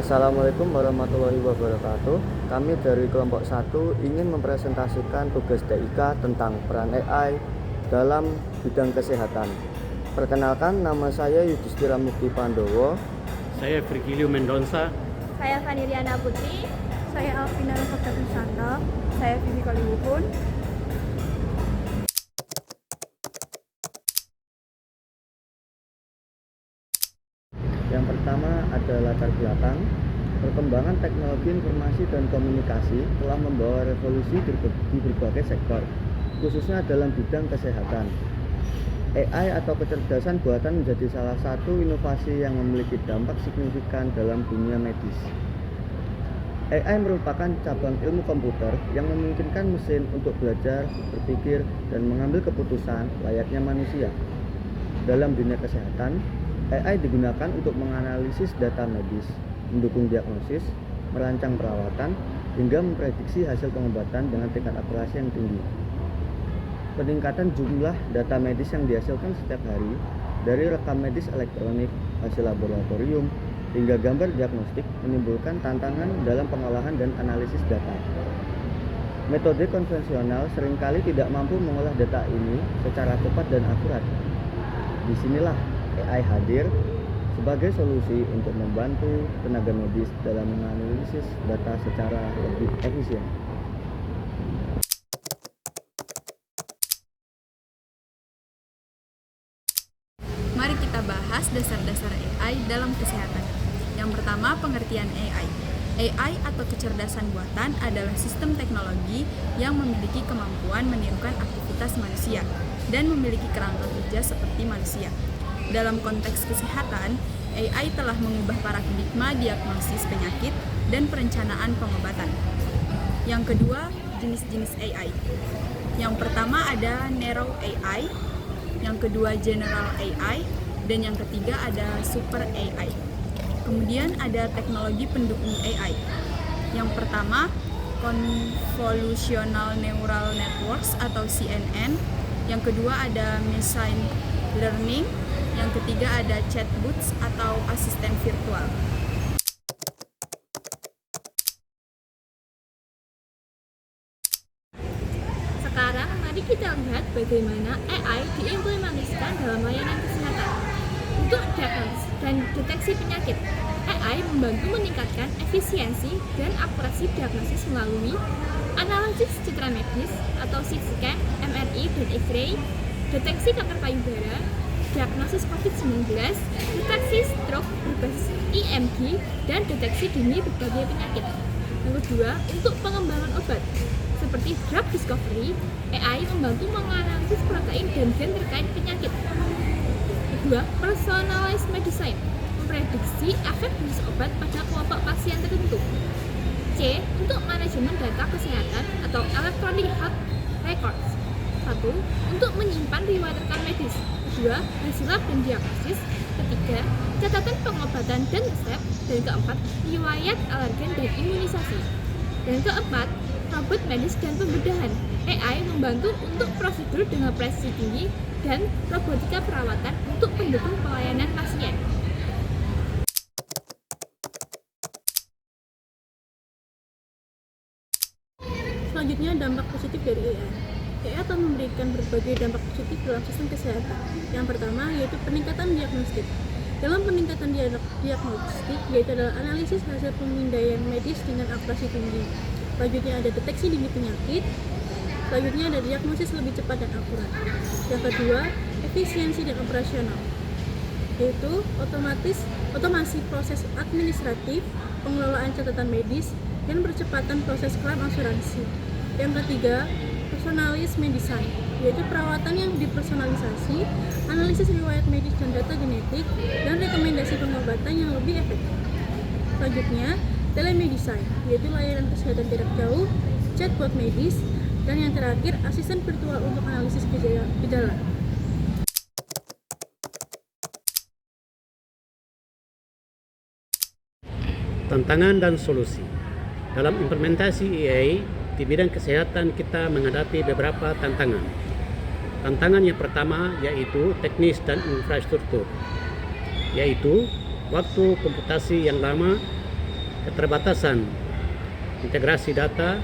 Assalamualaikum warahmatullahi wabarakatuh. Kami dari kelompok 1 ingin mempresentasikan tugas DIK tentang peran AI dalam bidang kesehatan. Perkenalkan, nama saya Yudhistira Mukti Pandowo. Saya Virgilio Mendonça. Saya Vaniriana Putri. Saya Alvina Nofata Susanto. Saya Vivi Kaliwuhun. Yang pertama ada latar belakang. Perkembangan teknologi informasi dan komunikasi telah membawa revolusi di berbagai sektor, khususnya dalam bidang kesehatan. AI atau kecerdasan buatan menjadi salah satu inovasi yang memiliki dampak signifikan dalam dunia medis. AI merupakan cabang ilmu komputer yang memungkinkan mesin untuk belajar, berpikir, dan mengambil keputusan layaknya manusia. Dalam dunia kesehatan, AI digunakan untuk menganalisis data medis, mendukung diagnosis, merancang perawatan, hingga memprediksi hasil pengobatan dengan tingkat akurasi yang tinggi. Peningkatan jumlah data medis yang dihasilkan setiap hari, dari rekam medis elektronik, hasil laboratorium, hingga gambar diagnostik, menimbulkan tantangan dalam pengolahan dan analisis data. Metode konvensional seringkali tidak mampu mengolah data ini secara cepat dan akurat. Disinilah AI hadir sebagai solusi untuk membantu tenaga medis dalam menganalisis data secara lebih efisien. Mari kita bahas dasar-dasar AI dalam kesehatan. Yang pertama, pengertian AI. AI atau kecerdasan buatan adalah sistem teknologi yang memiliki kemampuan menirukan aktivitas manusia dan memiliki kerangka kerja seperti manusia. Dalam konteks kesehatan, AI telah mengubah paradigma diagnosis penyakit dan perencanaan pengobatan. Yang kedua, jenis-jenis AI. Yang pertama ada Narrow AI, yang kedua General AI, dan yang ketiga ada Super AI. Kemudian ada teknologi pendukung AI. Yang pertama, Convolutional Neural Networks atau CNN. Yang kedua ada Machine Learning. Yang ketiga ada chatbots atau asisten virtual. Sekarang mari kita lihat bagaimana AI diimplementasikan dalam layanan kesehatan. Untuk diagnosis dan deteksi penyakit, AI membantu meningkatkan efisiensi dan akurasi diagnosis melalui analisis citra medis atau CT scan, MRI, dan X-ray, deteksi kanker payudara, diagnosis COVID-19, deteksi stroke berbasis EMG, dan deteksi dini berbagai penyakit. Yang kedua, untuk pengembangan obat, seperti drug discovery, AI membantu menganalisis protein dan gen terkait penyakit. Kedua, personalized medicine, memprediksi efek dosis obat pada kelompok pasien tertentu. C, untuk manajemen data kesehatan atau electronic health records. 1. Untuk menyimpan riwayat rekam medis. 2. Hasil lab dan diagnosis. 3. Catatan pengobatan dan resep. Dan keempat, riwayat alergen dan imunisasi. Dan keempat, robot medis dan pembedahan. AI membantu untuk prosedur dengan presisi tinggi dan robotika perawatan untuk pendukung pelayanan pasien. Selanjutnya, dampak positif dari AI. AI akan memberikan berbagai dampak positif dalam sistem kesehatan. Yang pertama yaitu peningkatan diagnostik. Dalam peningkatan diagnostik yaitu adalah analisis hasil pemindaian medis dengan akurasi tinggi. Selanjutnya ada deteksi dini penyakit. Selanjutnya ada diagnosis lebih cepat dan akurat. Yang kedua, efisiensi dan operasional, yaitu otomasi proses administratif, pengelolaan catatan medis, dan percepatan proses klaim asuransi. Yang ketiga, personalized medicine, yaitu perawatan yang dipersonalisasi, analisis riwayat medis dan data genetik, dan rekomendasi pengobatan yang lebih efektif. Selanjutnya, telemedicine, yaitu layanan kesehatan jarak jauh, chatbot medis, dan yang terakhir, asisten virtual untuk analisis gejala. Tantangan dan solusi. Dalam implementasi AI di bidang kesehatan kita menghadapi beberapa tantangan. Tantangan yang pertama yaitu teknis dan infrastruktur, yaitu waktu komputasi yang lama, keterbatasan integrasi data,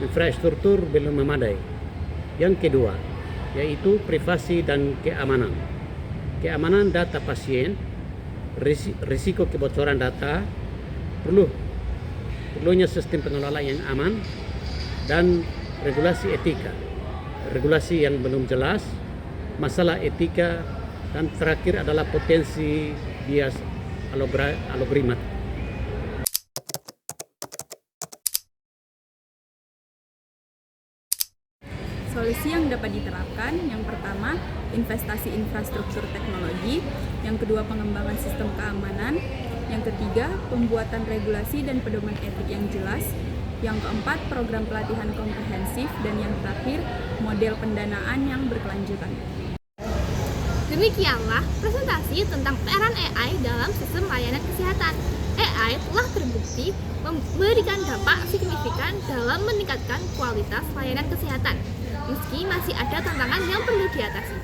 infrastruktur belum memadai. Yang kedua, yaitu privasi dan keamanan. Keamanan data pasien, risiko kebocoran data, perlunya sistem pengelolaan yang aman, dan regulasi etika. Regulasi yang belum jelas, masalah etika, dan terakhir adalah potensi bias algoritma. Solusi yang dapat diterapkan, yang pertama, investasi infrastruktur teknologi, yang kedua, pengembangan sistem keamanan, yang ketiga, pembuatan regulasi dan pedoman etik yang jelas, yang keempat, program pelatihan komprehensif, dan yang terakhir, model pendanaan yang berkelanjutan. Demikianlah presentasi tentang peran AI dalam sistem layanan kesehatan. AI telah terbukti memberikan dampak signifikan dalam meningkatkan kualitas layanan kesehatan, meski masih ada tantangan yang perlu diatasi.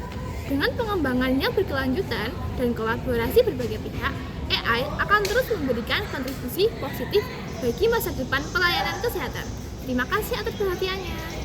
Dengan pengembangan yang berkelanjutan dan kolaborasi berbagai pihak, AI akan terus memberikan kontribusi positif bagi masa depan pelayanan kesehatan. Terima kasih atas perhatiannya.